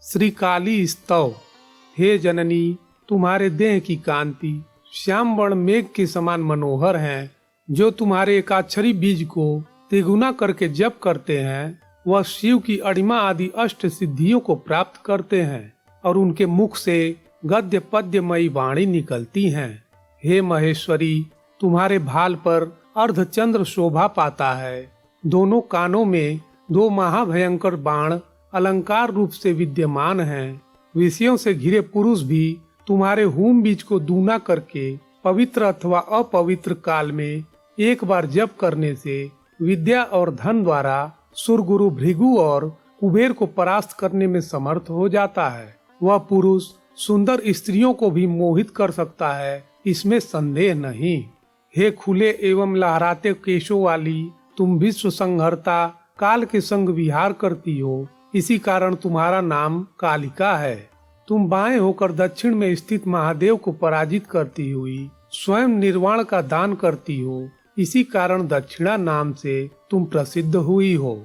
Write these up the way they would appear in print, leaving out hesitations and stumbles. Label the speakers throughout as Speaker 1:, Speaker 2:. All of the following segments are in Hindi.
Speaker 1: श्री काली स्तव। हे जननी, तुम्हारे देह की कांति श्याम वर्ण मेघ के समान मनोहर है। जो तुम्हारे एकाक्षरी बीज को त्रिगुना करके जप करते हैं, वह शिव की अणिमा आदि अष्ट सिद्धियों को प्राप्त करते हैं और उनके मुख से गद्य पद्यमयी वाणी निकलती हैं। हे महेश्वरी, तुम्हारे भाल पर अर्धचंद्र शोभा पाता है। दोनों कानों में 2 महाभयंकर बाण अलंकार रूप से विद्यमान हैं। विषयों से घिरे पुरुष भी तुम्हारे होम बीज को दूना करके पवित्र अथवा अपवित्र काल में एक बार जप करने से विद्या और धन द्वारा सुरगुरु भृगु और कुबेर को परास्त करने में समर्थ हो जाता है। वह पुरुष सुंदर स्त्रियों को भी मोहित कर सकता है, इसमें संदेह नहीं। हे खुले एवं लहराते केशों वाली, तुम विश्व संहर्ता काल के संग विहार करती हो, इसी कारण तुम्हारा नाम कालिका है। तुम बाएं होकर दक्षिण में स्थित महादेव को पराजित करती हुई स्वयं निर्वाण का दान करती हो, इसी कारण दक्षिणा नाम से तुम प्रसिद्ध हुई हो।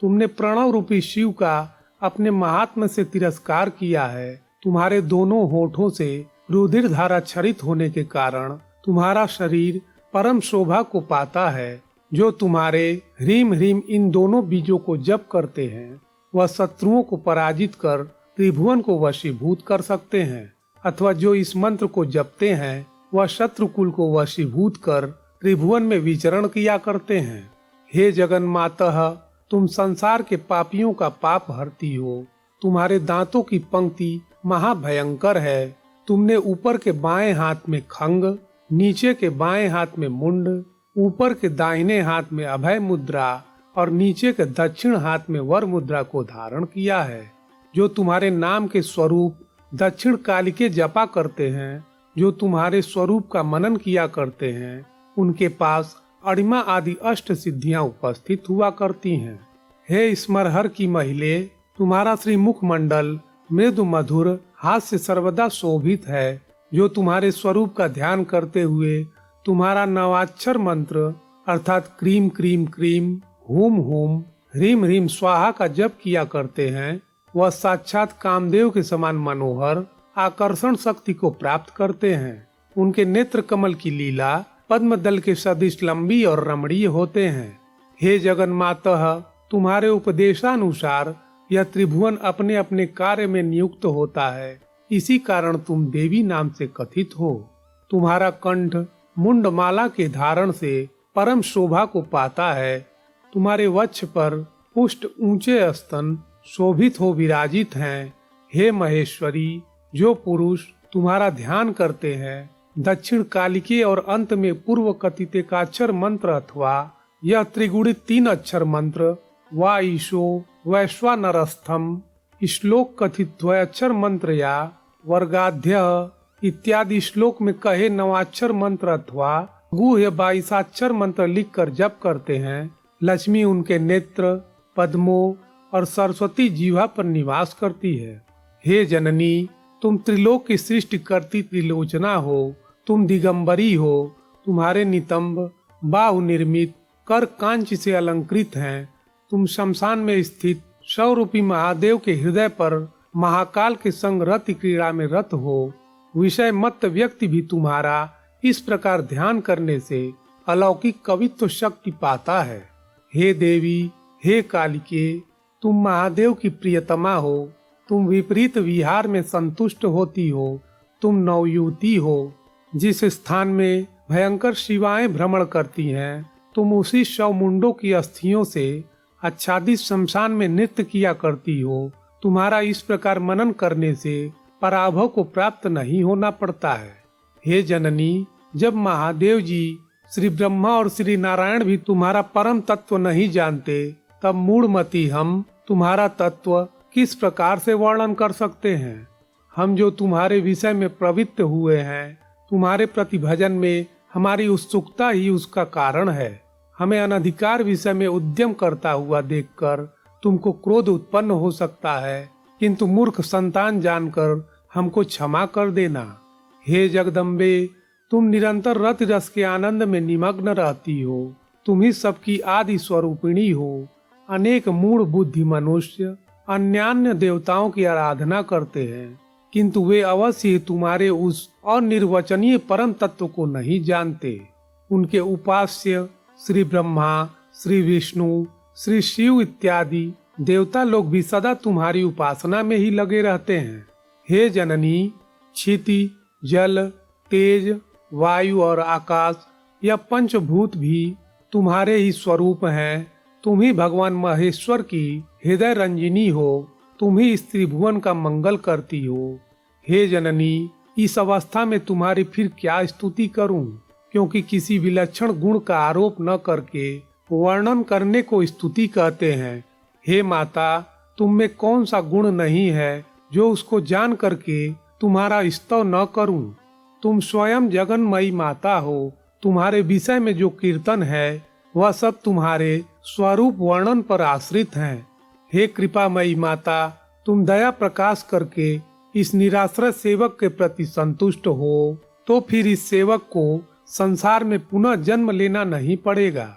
Speaker 1: तुमने प्रणव रूपी शिव का अपने महात्म से तिरस्कार किया है। तुम्हारे दोनों होठों से रुधिर धारा क्षरित होने के कारण तुम्हारा शरीर परम शोभा को पाता है। जो तुम्हारे ह्रीम ह्रीम इन दोनों बीजों को जप करते हैं, वह शत्रुओं को पराजित कर त्रिभुवन को वशीभूत कर सकते हैं, अथवा जो इस मंत्र को जपते हैं, वह शत्रुकुल को वशीभूत कर त्रिभुवन में विचरण किया करते हैं। हे जगन्मातः, तुम संसार के पापियों का पाप हरती हो। तुम्हारे दांतों की पंक्ति महाभयंकर है। तुमने ऊपर के बाएं हाथ में खंग, नीचे के बाएं हाथ में मुंड, ऊपर के दाहिने हाथ में अभय मुद्रा और नीचे के दक्षिण हाथ में वर मुद्रा को धारण किया है। जो तुम्हारे नाम के स्वरूप दक्षिण काली के जपा करते हैं, जो तुम्हारे स्वरूप का मनन किया करते हैं, उनके पास अणिमा आदि अष्ट सिद्धियां उपस्थित हुआ करती हैं। हे स्मरहर की महिले, तुम्हारा श्री मुखमंडल मृदु मधुर हास्य सर्वदा शोभित है। जो तुम्हारे स्वरूप का ध्यान करते हुए तुम्हारा नवाक्षर मंत्र अर्थात क्रीम क्रीम क्रीम, होम होम, ह्रीम ह्रीम स्वाहा का जप किया करते हैं, वह साक्षात कामदेव के समान मनोहर आकर्षण शक्ति को प्राप्त करते हैं। उनके नेत्र कमल की लीला पद्मदल के सदृश लंबी और रमणीय होते हैं। हे जगन्मातः, तुम्हारे उपदेशानुसार यह त्रिभुवन अपने अपने कार्य में नियुक्त होता है, इसी कारण तुम देवी नाम से कथित हो। तुम्हारा कंठ मुंडमाला के धारण से परम शोभा को पाता है। तुम्हारे वक्ष पर पुष्ट ऊंचे स्तन शोभित हो विराजित हैं। हे महेश्वरी, जो पुरुष तुम्हारा ध्यान करते हैं, दक्षिण कालिके और अंत में पूर्व कथित एकाक्षर मंत्र अथवा यह त्रिगुणित 3 अक्षर मंत्र वा ईशो वैश्वानरस्थम, श्लोक कथित द्वयाक्षर मंत्र या वर्गाध्य इत्यादि श्लोक में कहे नवाक्षर मंत्र अथवा गुह्य 22 मंत्र लिखकर जप करते हैं, लक्ष्मी उनके नेत्र, पद्मों और सरस्वती जीवा पर निवास करती है। हे जननी, तुम त्रिलोक की सृष्टि करती त्रिलोचना हो। तुम दिगंबरी हो। तुम्हारे नितंब बाहु निर्मित कर कांच से अलंकृत हैं। तुम शमशान में स्थित शवरूपी महादेव के हृदय पर महाकाल के संग रति क्रीड़ा में रत हो। विषय मत व्यक्ति भी तुम्हारा इस प्रकार ध्यान करने से अलौकिक कवित्व शक्ति पाता है। हे देवी, हे कालिके, तुम महादेव की प्रियतमा हो। तुम विपरीत विहार में संतुष्ट होती हो। तुम नवयुवती हो। जिस स्थान में भयंकर शिवाएं भ्रमण करती हैं, तुम उसी शव मुंडों की अस्थियों से आच्छादित शमशान में नृत्य किया करती हो। तुम्हारा इस प्रकार मनन करने से पराभव को प्राप्त नहीं होना पड़ता है। हे जननी, जब महादेव जी, श्री ब्रह्मा और श्री नारायण भी तुम्हारा परम तत्व नहीं जानते, तब मूढ़मती हम तुम्हारा तत्व किस प्रकार से वर्णन कर सकते हैं। हम जो तुम्हारे विषय में प्रवृत्त हुए हैं, तुम्हारे प्रति भजन में हमारी उत्सुकता ही उसका कारण है। हमें अनधिकार विषय में उद्यम करता हुआ देखकर तुमको क्रोध उत्पन्न हो सकता है, किंतु मूर्ख संतान जानकर हमको क्षमा कर देना। हे जगदम्बे, तुम निरंतर रति रस के आनंद में निमग्न रहती हो। तुम ही सबकी आदि स्वरूपिणी हो। अनेक मूढ़ बुद्धि मनुष्य अन्यान्य देवताओं की आराधना करते हैं, किंतु वे अवश्य तुम्हारे उस अनिर्वचनीय परम तत्व को नहीं जानते। उनके उपास्य श्री ब्रह्मा, श्री विष्णु, श्री शिव इत्यादि देवता लोग भी सदा तुम्हारी उपासना में ही लगे रहते हैं। हे जननी, क्षिति, जल, तेज, वायु और आकाश यह पंचभूत भी तुम्हारे ही स्वरूप हैं। तुम ही भगवान महेश्वर की हृदय रंजिनी हो, तुम ही इस त्रिभुवन का मंगल करती हो। हे जननी, इस अवस्था में तुम्हारी फिर क्या स्तुति करूं, क्योंकि किसी विलक्षण गुण का आरोप न करके वर्णन करने को स्तुति कहते हैं। हे माता, तुम में कौन सा गुण नहीं है जो उसको जान करके तुम्हारा स्तव न करूं। तुम स्वयं जगन्मयी माता हो। तुम्हारे विषय में जो कीर्तन है वह सब तुम्हारे स्वरूप वर्णन पर आश्रित हैं। हे कृपामयी माता, तुम दया प्रकाश करके इस निराश्रय सेवक के प्रति संतुष्ट हो, तो फिर इस सेवक को संसार में पुनः जन्म लेना नहीं पड़ेगा।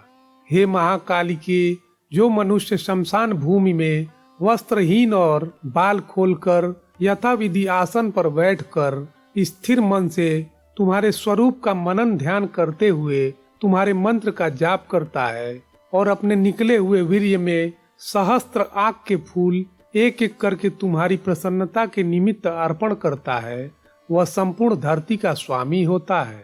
Speaker 1: हे महाकालिके, जो मनुष्य शमशान भूमि में वस्त्रहीन और बाल खोलकर यथाविधि आसन पर बैठकर स्थिर मन से तुम्हारे स्वरूप का मनन ध्यान करते हुए तुम्हारे मंत्र का जाप करता है और अपने निकले हुए वीर्य में सहस्त्र आँख के फूल एक एक करके तुम्हारी प्रसन्नता के निमित्त अर्पण करता है, वह संपूर्ण धरती का स्वामी होता है।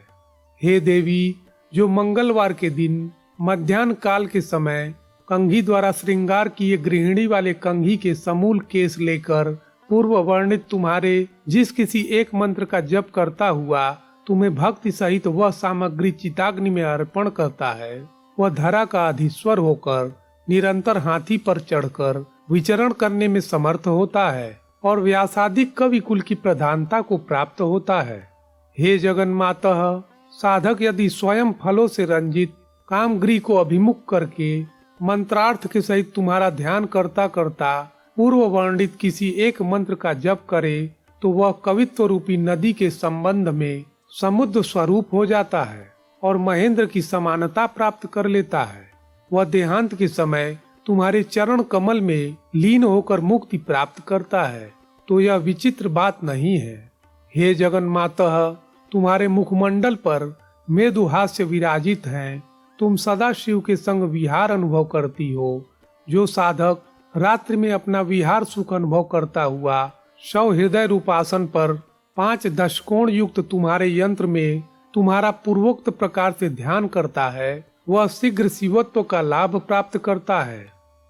Speaker 1: हे देवी, जो मंगलवार के दिन मध्याह्न काल के समय कंघी द्वारा श्रृंगार किए गृहिणी वाले कंघी के समूल केस लेकर पूर्व वर्णित तुम्हारे जिस किसी एक मंत्र का जप करता हुआ तुम्हें भक्ति सहित वह सामग्री चिताग्नि में अर्पण करता है, वह धरा का अधीश्वर होकर निरंतर हाथी पर चढ़कर विचरण करने में समर्थ होता है और व्यासादिक कवि कुल की प्रधानता को प्राप्त होता है। हे जगन्मातः, साधक यदि स्वयं फलों से रंजित कामगृह को अभिमुख करके मंत्रार्थ के सहित तुम्हारा ध्यान करता करता पूर्व वर्णित किसी एक मंत्र का जप करे, तो वह कवित्व रूपी नदी के संबंध में समुद्र स्वरूप हो जाता है और महेंद्र की समानता प्राप्त कर लेता है। वह देहांत के समय तुम्हारे चरण कमल में लीन होकर मुक्ति प्राप्त करता है, तो यह विचित्र बात नहीं है। हे जगन्मातः, तुम्हारे मुखमंडल पर मृदुहास्य विराजित हैं। तुम सदा शिव के संग विहार अनुभव करती हो। जो साधक रात्रि में अपना विहार सुख अनुभव करता हुआ शव हृदय रूपासन पर 5 दशकोण युक्त तुम्हारे यंत्र में तुम्हारा पूर्वोक्त प्रकार से ध्यान करता है, वह शीघ्र शिवत्व का लाभ प्राप्त करता है।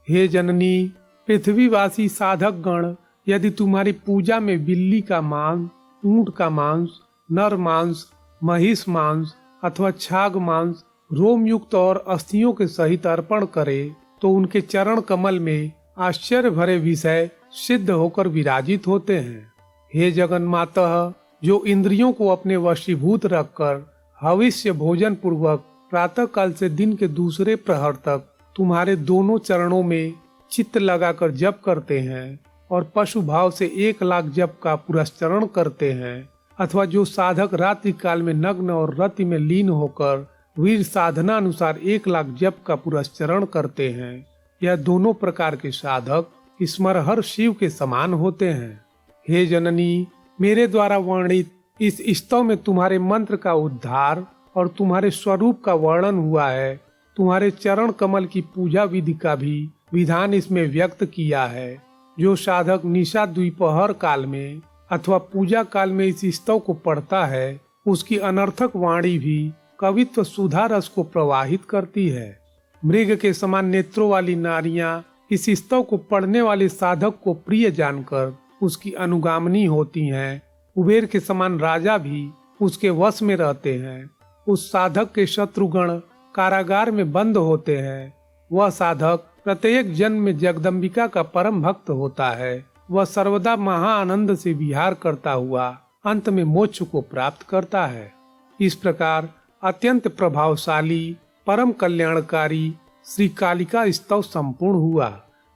Speaker 1: हे जननी, पृथ्वीवासी साधक गण यदि तुम्हारी पूजा में बिल्ली का मांस, ऊंट का मांस, नर मांस, महिष मांस अथवा छाग मांस रोम युक्त और अस्थियों के सहित अर्पण करे, तो उनके चरण कमल में आश्चर्य भरे विषय सिद्ध होकर विराजित होते हैं। हे जगन्मातः, जो इंद्रियों को अपने वशीभूत रखकर हविष्य भोजन पूर्वक प्रातः काल से दिन के दूसरे प्रहर तक तुम्हारे दोनों चरणों में चित्त लगाकर जप करते हैं और पशु भाव से 1 लाख जप का पुरस्चरण करते हैं, अथवा जो साधक रात्रि काल में नग्न और रति में लीन होकर वीर साधना अनुसार 1 लाख जप का पुरस्चरण करते हैं, यह दोनों प्रकार के साधक स्मरहर शिव के समान होते हैं। हे जननी, मेरे द्वारा वर्णित इस स्तव में तुम्हारे मंत्र का उद्धार और तुम्हारे स्वरूप का वर्णन हुआ है। तुम्हारे चरण कमल की पूजा विधि का भी विधान इसमें व्यक्त किया है। जो साधक निशा द्विपहर काल में अथवा पूजा काल में इस स्तव को पढ़ता है, उसकी अनर्थक वाणी भी कवित्व सुधा रस को प्रवाहित करती है। मृग के समान नेत्रों वाली नारियां इस स्तव को पढ़ने वाले साधक को प्रिय जानकर उसकी अनुगामिनी होती हैं। कुबेर के समान राजा भी उसके वश में रहते हैं। उस साधक के शत्रुगण कारागार में बंद होते हैं। वह साधक प्रत्येक जन्म में जगदम्बिका का परम भक्त होता है। वह सर्वदा महाआनंद से विहार करता हुआ अंत में मोक्ष को प्राप्त करता है। इस प्रकार अत्यंत प्रभावशाली परम कल्याणकारी श्री कालिका स्तव संपूर्ण हुआ।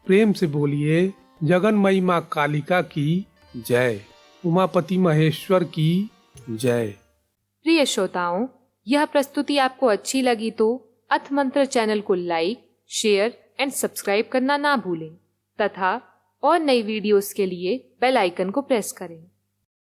Speaker 1: प्रेम से बोलिए जगन्मयी माँ कालिका की जय, उमापति महेश्वर की जय।
Speaker 2: प्रिय श्रोताओं, यह प्रस्तुति आपको अच्छी लगी तो अथ मंत्र चैनल को लाइक, शेयर एंड सब्सक्राइब करना ना भूलें तथा और नई वीडियोस के लिए बेल आइकन को प्रेस करें।